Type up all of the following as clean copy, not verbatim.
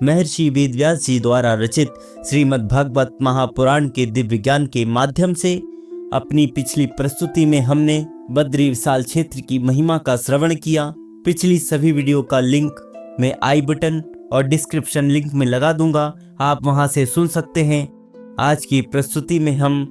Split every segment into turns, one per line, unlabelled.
महर्षि वेदव्यास जी द्वारा रचित श्रीमद् भागवत महापुराण के दिव्य ज्ञान के माध्यम से अपनी पिछली प्रस्तुति में हमने बद्री विशाल क्षेत्र की महिमा का श्रवण किया। पिछली सभी वीडियो का लिंक मैं आई बटन और डिस्क्रिप्शन लिंक में लगा दूंगा, आप वहां से सुन सकते हैं। आज की प्रस्तुति में हम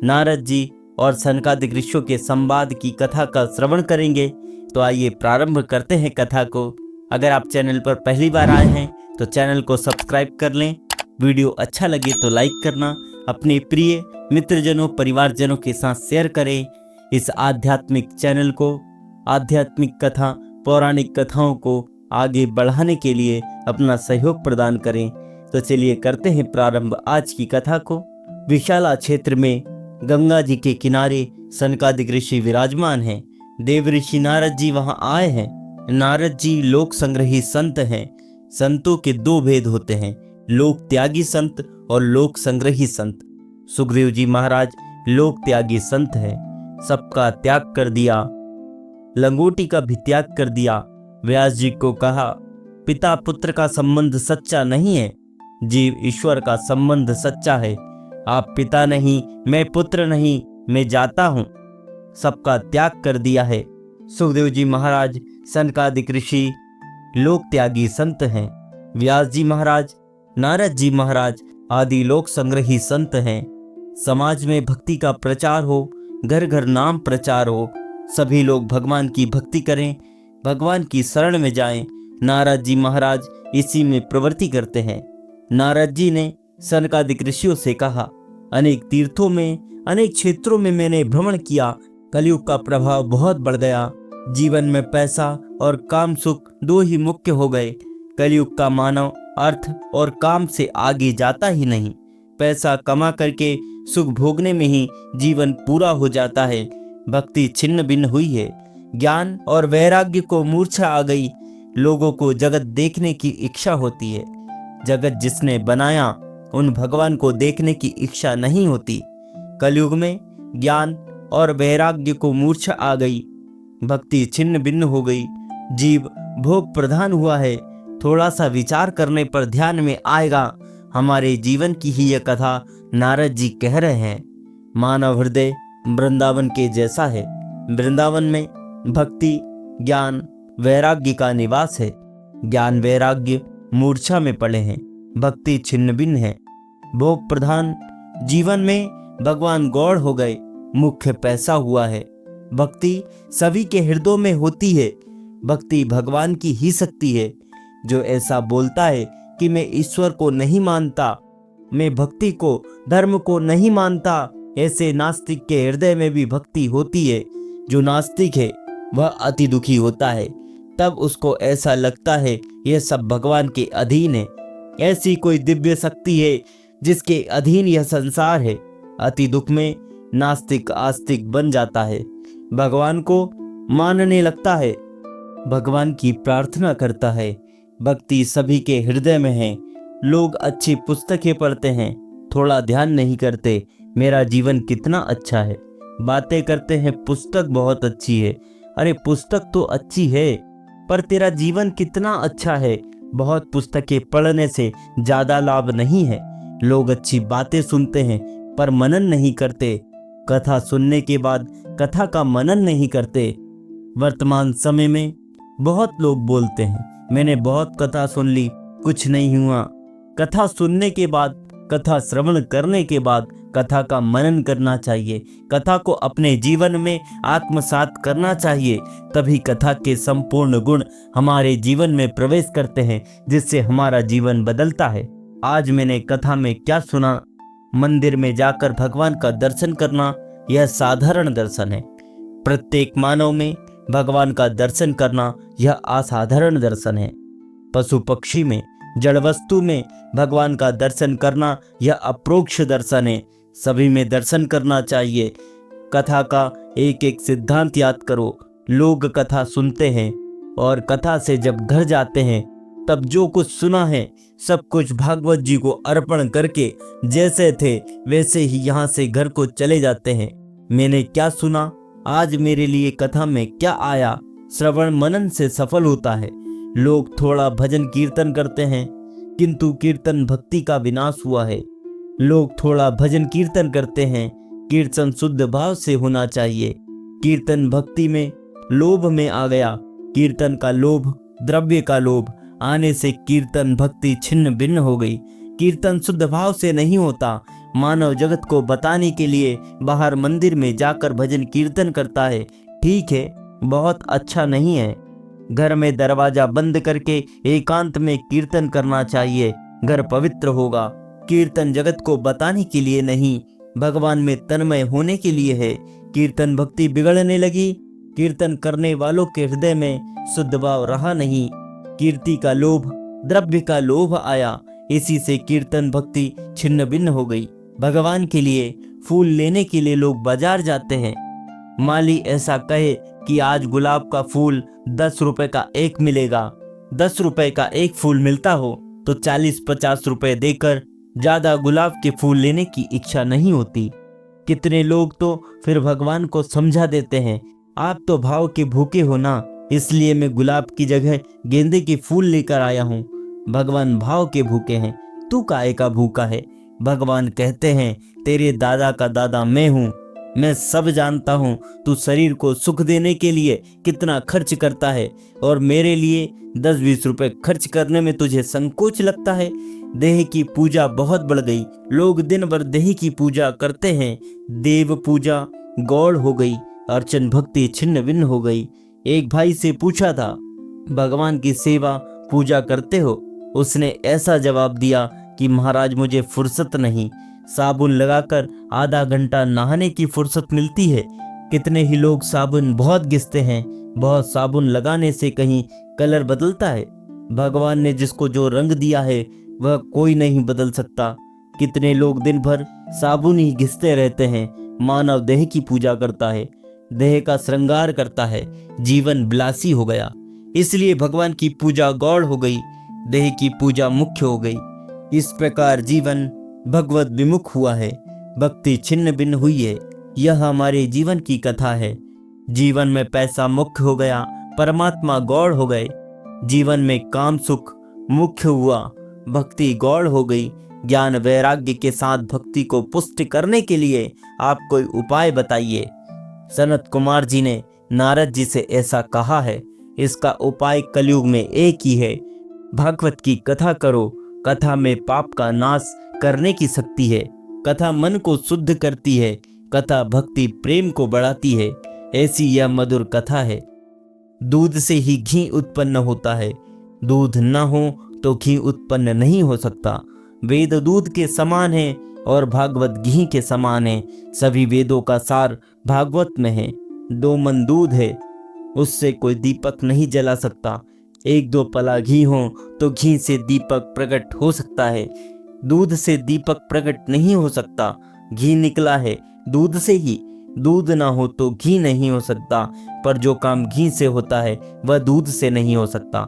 नारद जी और सनकादिक ऋषियों के संवाद की कथा का श्रवण करेंगे। तो आइए प्रारंभ करते हैं कथा को। अगर आप चैनल पर पहली बार आए हैं तो चैनल को सब्सक्राइब कर लें। वीडियो अच्छा लगे तो लाइक करना, अपने प्रिय मित्रजनों परिवारजनों के साथ शेयर करें। इस आध्यात्मिक चैनल को, आध्यात्मिक कथा, पौराणिक कथाओं को आगे बढ़ाने के लिए अपना सहयोग प्रदान करें। तो चलिए करते हैं प्रारंभ आज की कथा को। विशाला क्षेत्र में गंगा जी के किनारे सनकादिक ऋषि विराजमान हैं। देव ऋषि नारद जी वहां आए हैं। नारद जी लोक संग्रही संत हैं। संतों के दो भेद होते हैं, लोक त्यागी संत और लोक संग्रही संत। सुखदेव जी महाराज लोक त्यागी संत हैं, सबका त्याग कर दिया, लंगोटी का भी त्याग कर दिया। व्यास जी को कहा, पिता पुत्र का संबंध सच्चा नहीं है, जीव ईश्वर का संबंध सच्चा है। आप पिता नहीं, मैं पुत्र नहीं, मैं जाता हूं। सबका त्याग कर दिया है। सुखदेव जी महाराज सनकादिक ऋषि लोक त्यागी संत हैं। व्यास जी महाराज, नारद जी महाराज आदि लोक संग्रही संत हैं। समाज में भक्ति का प्रचार हो, घर घर नाम प्रचार हो, सभी लोग भगवान की भक्ति करें, भगवान की शरण में जाएं। नारद जी महाराज इसी में प्रवृत्ति करते हैं। नारद जी ने सनकादिक ऋषियों से कहा, अनेक तीर्थों में, अनेक क्षेत्रों में मैंने भ्रमण किया। कलयुग का प्रभाव बहुत बढ़ गया। जीवन में पैसा और काम सुख दो ही मुख्य हो गए। कलयुग का मानव अर्थ और काम से आगे जाता ही नहीं। पैसा कमा करके सुख भोगने में ही जीवन पूरा हो जाता है। भक्ति छिन्न भिन्न हुई है। ज्ञान और वैराग्य को मूर्छा आ गई। लोगों को जगत देखने की इच्छा होती है। जगत जिसने बनाया उन भगवान को देखने की इच्छा नहीं होती। कलयुग में ज्ञान और वैराग्य को मूर्छा आ गई। भक्ति छिन्न भिन्न हो गई। जीव भोग प्रधान हुआ है। थोड़ा सा विचार करने पर ध्यान में आएगा, हमारे जीवन की ही यह कथा नारद जी कह रहे हैं। मानव हृदय वृंदावन के जैसा है। वृंदावन में भक्ति, ज्ञान, वैराग्य का निवास है। ज्ञान वैराग्य मूर्छा में पड़े हैं। भक्ति छिन्न भिन्न है। भोग प्रधान जीवन में भगवान गौड़ हो गए। मुख्य पैसा हुआ है। भक्ति सभी के हृदयों में होती है। भक्ति भगवान की ही शक्ति है। जो ऐसा बोलता है कि मैं ईश्वर को नहीं मानता, मैं भक्ति को, धर्म को नहीं मानता, ऐसे नास्तिक के हृदय में भी भक्ति होती है। जो नास्तिक है वह अति दुखी होता है। तब उसको ऐसा लगता है यह सब भगवान के अधीन है। ऐसी कोई दिव्य शक्ति है जिसके अधीन यह संसार है। अति दुख में नास्तिक आस्तिक बन जाता है। भगवान को मानने लगता है, भगवान की प्रार्थना करता है। भक्ति सभी के हृदय में है। लोग अच्छी पुस्तकें पढ़ते हैं, थोड़ा ध्यान नहीं करते मेरा जीवन कितना अच्छा है। बातें करते हैं पुस्तक बहुत अच्छी है। अरे पुस्तक तो अच्छी है, पर तेरा जीवन कितना अच्छा है। बहुत पुस्तकें पढ़ने से ज्यादा लाभ नहीं है। लोग अच्छी बातें सुनते हैं पर मनन नहीं करते। कथा सुनने के बाद कथा का मनन नहीं करते। वर्तमान समय में बहुत लोग बोलते हैं, मैंने बहुत कथा सुन ली, कुछ नहीं हुआ। कथा सुनने के बाद, कथा श्रवण करने के बाद कथा का मनन करना चाहिए। कथा को अपने जीवन में आत्मसात करना चाहिए। तभी कथा के संपूर्ण गुण हमारे जीवन में प्रवेश करते हैं, जिससे हमारा जीवन बदलता है। आज मैंने कथा में क्या सुना? मंदिर में जाकर भगवान का दर्शन करना यह साधारण दर्शन है। प्रत्येक मानव में भगवान का दर्शन करना यह असाधारण दर्शन है। पशु पक्षी में, जड़ वस्तु में भगवान का दर्शन करना यह अप्रोक्ष दर्शन है। सभी में दर्शन करना चाहिए। कथा का एक एक सिद्धांत याद करो। लोग कथा सुनते हैं और कथा से जब घर जाते हैं तब जो कुछ सुना है सब कुछ भागवत जी को अर्पण करके जैसे थे वैसे ही यहाँ से घर को चले जाते हैं। मैंने क्या सुना, आज मेरे लिए कथा में क्या आया, श्रवण मनन से सफल होता है। लोग थोड़ा भजन कीर्तन करते हैं, किंतु कीर्तन भक्ति का विनाश हुआ है। लोग थोड़ा भजन कीर्तन करते हैं, कीर्तन शुद्ध भाव से होना चाहिए। कीर्तन भक्ति में लोभ में आ गया, कीर्तन का लोभ, द्रव्य का लोभ आने से कीर्तन भक्ति छिन्न भिन्न हो गई। कीर्तन शुद्ध भाव से नहीं होता। मानव जगत को बताने के लिए बाहर मंदिर में जाकर भजन कीर्तन करता है, ठीक है, बहुत अच्छा नहीं है। घर में दरवाजा बंद करके एकांत में कीर्तन करना चाहिए, घर पवित्र होगा। कीर्तन जगत को बताने के लिए नहीं, भगवान में तन्मय होने के लिए है। कीर्तन भक्ति बिगड़ने लगी, कीर्तन करने वालों के हृदय में शुद्ध भाव रहा नहीं। कीर्ति का लोभ, द्रव्य का लोभ आया, इसी से कीर्तन भक्ति छिन्न भिन्न हो गई। भगवान के लिए फूल लेने के लिए लोग बाजार जाते हैं। माली ऐसा कहे कि आज गुलाब का फूल 10 रुपए का एक मिलेगा। 10 रुपए का एक फूल मिलता हो तो 40-50 रुपए देकर ज्यादा गुलाब के फूल लेने की इच्छा नहीं होती। कितने लोग तो फिर भगवान को समझा देते हैं, आप तो भाव के भूखे हो ना, इसलिए मैं गुलाब की जगह गेंदे के फूल लेकर आया हूँ। भगवान भाव के भूखे हैं, तू काहे का भूखा है। भगवान कहते हैं, तेरे दादा का दादा मैं हूँ, मैं सब जानता हूँ। तू शरीर को सुख देने के लिए कितना खर्च करता है और मेरे लिए 10-20 रुपए खर्च करने में तुझे संकोच लगता है। देह की पूजा बहुत बढ़ गई, लोग दिन भर देह की पूजा करते हैं। देव पूजा गौड़ हो गई, अर्चन भक्ति छिन्न भिन्न हो गई। एक भाई से पूछा था, भगवान की सेवा पूजा करते हो? उसने ऐसा जवाब दिया कि महाराज मुझे फुर्सत नहीं, साबुन लगाकर आधा घंटा नहाने की फुर्सत मिलती है। कितने ही लोग साबुन बहुत घिसते हैं, बहुत साबुन लगाने से कहीं कलर बदलता है? भगवान ने जिसको जो रंग दिया है वह कोई नहीं बदल सकता। कितने लोग दिन भर साबुन ही घिसते रहते हैं। मानव देह की पूजा करता है, देह का श्रृंगार करता है, जीवन विलासी हो गया। इसलिए भगवान की पूजा गौड़ हो गई, देह की पूजा मुख्य हो गई। इस प्रकार जीवन भगवत विमुख हुआ है, भक्ति छिन्न भिन्न हुई है। यह हमारे जीवन की कथा है। जीवन में पैसा मुख्य हो गया, परमात्मा गौड़ हो गए। जीवन में काम सुख मुख्य हुआ, भक्ति गौड़ हो गई। ज्ञान वैराग्य के साथ भक्ति को पुष्ट करने के लिए आप कोई उपाय बताइए। सनत कुमार जी ने नारद जी से ऐसा कहा है। इसका उपाय कलयुग में एक ही है, भागवत की कथा करो। कथा में पाप का नाश करने की शक्ति है। कथा मन को शुद्ध करती है, कथा भक्ति प्रेम को बढ़ाती है। ऐसी यह मधुर कथा है। दूध से ही घी उत्पन्न होता है, दूध न हो तो घी उत्पन्न नहीं हो सकता। वेद दूध के समान है और भागवत घी के समान है। सभी वेदों का सार भागवत में है। 2 मन दूध है, उससे कोई दीपक नहीं जला सकता। 1-2 पला घी हो तो घी से दीपक प्रकट हो सकता है, दूध से दीपक प्रकट नहीं हो सकता। घी निकला है दूध से ही, दूध ना हो तो घी नहीं हो सकता। पर जो काम घी से होता है वह दूध से नहीं हो सकता।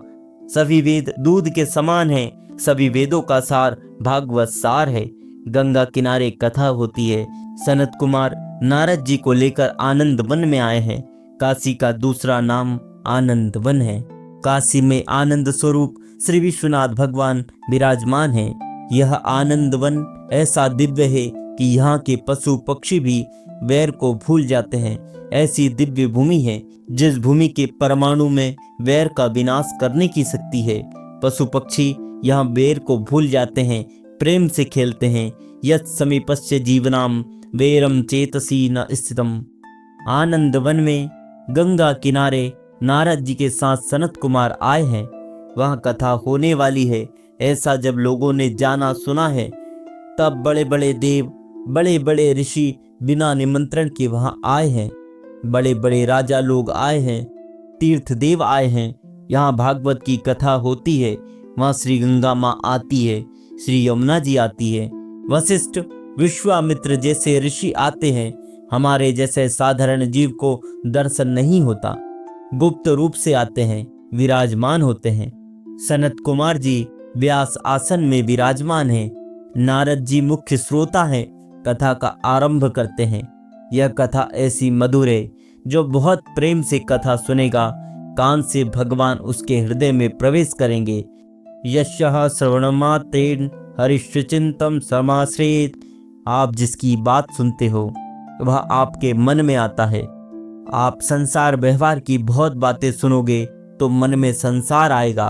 सभी वेद दूध के समान है, सभी वेदों का सार भागवत सार है। गंगा किनारे कथा होती है। सनत कुमार नारद जी को लेकर आनंद वन में आए हैं। काशी का दूसरा नाम आनंद वन है। काशी में आनंद स्वरूप श्री विश्वनाथ भगवान विराजमान हैं। यह आनंद वन ऐसा दिव्य है कि यहाँ के पशु पक्षी भी वैर को भूल जाते हैं। ऐसी दिव्य भूमि है जिस भूमि के परमाणु में वैर का विनाश करने की शक्ति है। पशु पक्षी यहाँ वैर को भूल जाते हैं, प्रेम से खेलते हैं। यत् समीपस्य जीवनाम वैरम चेतसी न स्थितम। आनंद वन में गंगा किनारे नारद जी के साथ सनत कुमार आए हैं। वहाँ कथा होने वाली है। ऐसा जब लोगों ने जाना सुना है तब बड़े बड़े देव, बड़े बड़े ऋषि बिना निमंत्रण के वहाँ आए हैं। बड़े बड़े राजा लोग आए हैं, तीर्थ देव आए हैं। यहाँ भागवत की कथा होती है। वहाँ श्री गंगा माँ आती है, श्री यमुना जी आती है, वशिष्ठ विश्वामित्र जैसे ऋषि आते हैं। हमारे जैसे साधारण जीव को दर्शन नहीं होता, गुप्त रूप से आते हैं, विराजमान होते हैं। सनत कुमार जी व्यास आसन में विराजमान हैं। नारद जी मुख्य श्रोता हैं, कथा का आरंभ करते हैं। यह कथा ऐसी मधुर है, जो बहुत प्रेम से कथा सुनेगा, कान से भगवान उसके हृदय में प्रवेश करेंगे। यशः श्रवणमात्रेण हरिश्चिंतम समाश्रेत। आप जिसकी बात सुनते हो वह आपके मन में आता है। आप संसार व्यवहार की बहुत बातें सुनोगे तो मन में संसार आएगा।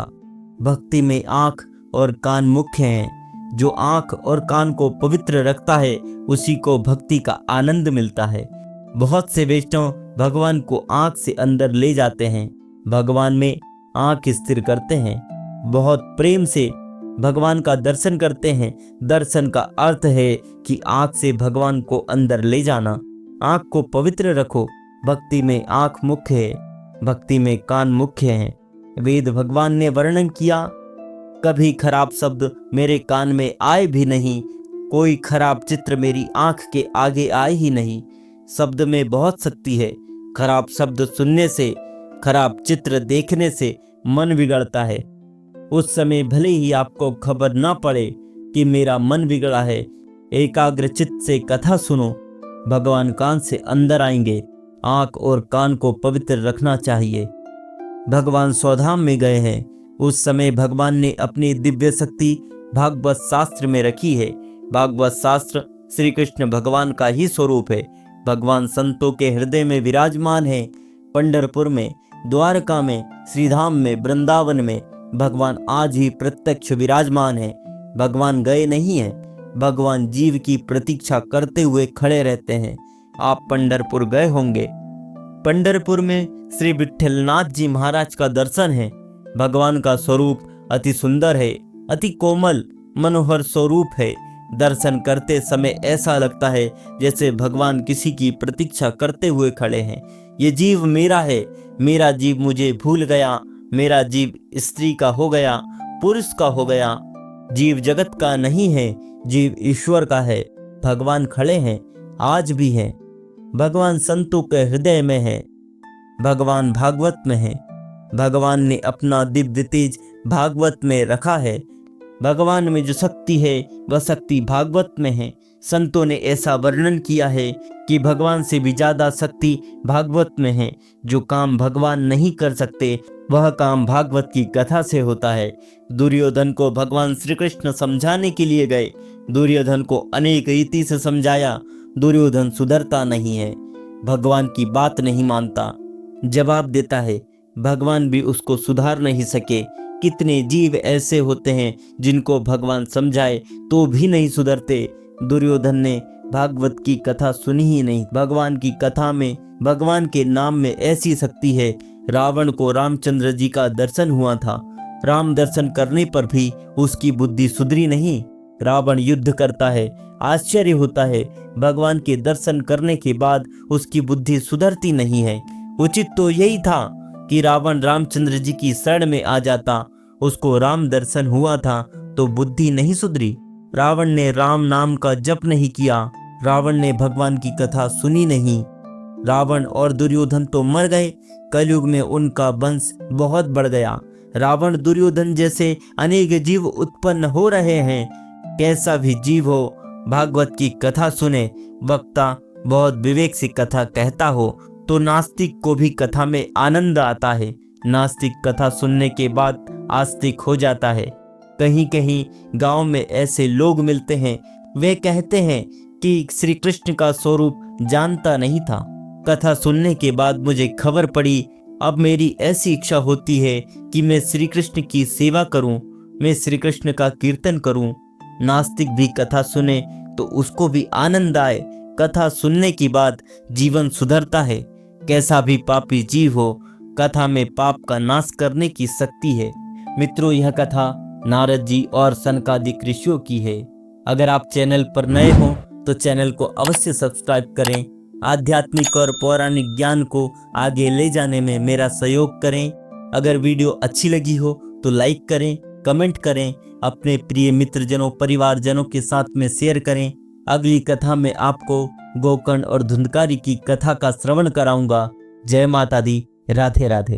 भक्ति में आँख और कान मुख्य हैं। जो आँख और कान को पवित्र रखता है उसी को भक्ति का आनंद मिलता है। बहुत से वैष्णव भगवान को आँख से अंदर ले जाते हैं, भगवान में आँख स्थिर करते हैं, बहुत प्रेम से भगवान का दर्शन करते हैं। दर्शन का अर्थ है कि आँख से भगवान को अंदर ले जाना। आँख को पवित्र रखो। भक्ति में आँख मुख्य है, भक्ति में कान मुख्य है। वेद भगवान ने वर्णन किया, कभी खराब शब्द मेरे कान में आए भी नहीं, कोई खराब चित्र मेरी आँख के आगे आए ही नहीं। शब्द में बहुत शक्ति है। खराब शब्द सुनने से, खराब चित्र देखने से मन बिगड़ता है। उस समय भले ही आपको खबर ना पड़े कि मेरा मन बिगड़ा है, एकाग्र चित्त से कथा सुनो, भगवान कान से अंदर आएंगे। आँख और कान को पवित्र रखना चाहिए। भगवान स्वधाम में गए हैं, उस समय भगवान ने अपनी दिव्य शक्ति भागवत शास्त्र में रखी है। भागवत शास्त्र श्री कृष्ण भगवान का ही स्वरूप है। भगवान संतों के हृदय में विराजमान है। पंढरपुर में, द्वारका में, श्रीधाम में, वृंदावन में भगवान आज ही प्रत्यक्ष विराजमान है। भगवान गए नहीं हैं, भगवान जीव की प्रतीक्षा करते हुए खड़े रहते हैं। आप पंढरपुर गए होंगे। पंढरपुर में श्री विठ्ठलनाथ जी महाराज का दर्शन है। भगवान का स्वरूप अति सुंदर है, अति कोमल मनोहर स्वरूप है। दर्शन करते समय ऐसा लगता है जैसे भगवान किसी की प्रतीक्षा करते हुए खड़े हैं। ये जीव मेरा है, मेरा जीव मुझे भूल गया, मेरा जीव स्त्री का हो गया, पुरुष का हो गया। जीव जगत का नहीं है, जीव ईश्वर का है। भगवान खड़े हैं, आज भी हैं। भगवान संतों के हृदय में है, भगवान भागवत में है। भगवान ने अपना दिव्य तेज भागवत में रखा है। भगवान में जो शक्ति है वह शक्ति भागवत में है। संतों ने ऐसा वर्णन किया है कि भगवान से भी ज्यादा शक्ति भागवत में है। जो काम भगवान नहीं कर सकते वह काम भागवत की कथा से होता है। दुर्योधन को भगवान श्री कृष्ण समझाने के लिए गए। दुर्योधन को अनेक रीति से समझाया, दुर्योधन सुधरता नहीं है, भगवान की बात नहीं मानता, जवाब देता है। भगवान भी उसको सुधार नहीं सके। कितने जीव ऐसे होते हैं जिनको भगवान समझाए तो भी नहीं सुधरते। दुर्योधन ने भागवत की कथा सुनी ही नहीं। भगवान की कथा में, भगवान के नाम में ऐसी शक्ति है। रावण को रामचंद्र जी का दर्शन हुआ था। राम दर्शन करने पर भी उसकी बुद्धि सुधरी नहीं। रावण युद्ध करता है, आश्चर्य होता है, भगवान के दर्शन करने के बाद उसकी बुद्धि सुधरती नहीं है। उचित तो यही था कि रावण रामचंद्र जी की शरण में आ जाता। उसको राम दर्शन हुआ था तो बुद्धि नहीं सुधरी। रावण ने राम नाम का जप नहीं किया। रावण ने भगवान की कथा सुनी नहीं। रावण और दुर्योधन तो मर गए। कलयुग में उनका वंश बहुत बढ़ गया। रावण, दुर्योधन जैसे अनेक जीव उत्पन्न हो रहे हैं। कैसा भी जीव हो, भागवत की कथा सुने। वक्ता बहुत विवेक से कथा कहता हो तो नास्तिक को भी कथा में आनंद आता है। नास्तिक कथा सुनने के बाद आस्तिक हो जाता है। कहीं कहीं गांव में ऐसे लोग मिलते हैं, वे कहते हैं कि श्री कृष्ण का स्वरूप जानता नहीं था। कथा सुनने के बाद मुझे खबर पड़ी। अब मेरी ऐसी इच्छा होती है कि मैं श्री कृष्ण की सेवा करूं, मैं श्री कृष्ण का कीर्तन करूं। नास्तिक भी कथा सुने तो उसको भी आनंद आए। कथा सुनने के बाद जीवन सुधरता है। कैसा भी पापी जीव हो, कथा में पाप का नाश करने की शक्ति है। मित्रों, यह कथा नारद जी और सनकादिक ऋषियों की है। अगर आप चैनल पर नए हो तो चैनल को अवश्य सब्सक्राइब करें। आध्यात्मिक और पौराणिक ज्ञान को आगे ले जाने में मेरा सहयोग करें। अगर वीडियो अच्छी लगी हो तो लाइक करें, कमेंट करें, अपने प्रिय मित्रजनों, परिवारजनों के साथ में शेयर करें। अगली कथा में आपको गोकर्ण और धुंधकारी की कथा का श्रवण कराऊंगा। जय माता दी। राधे राधे।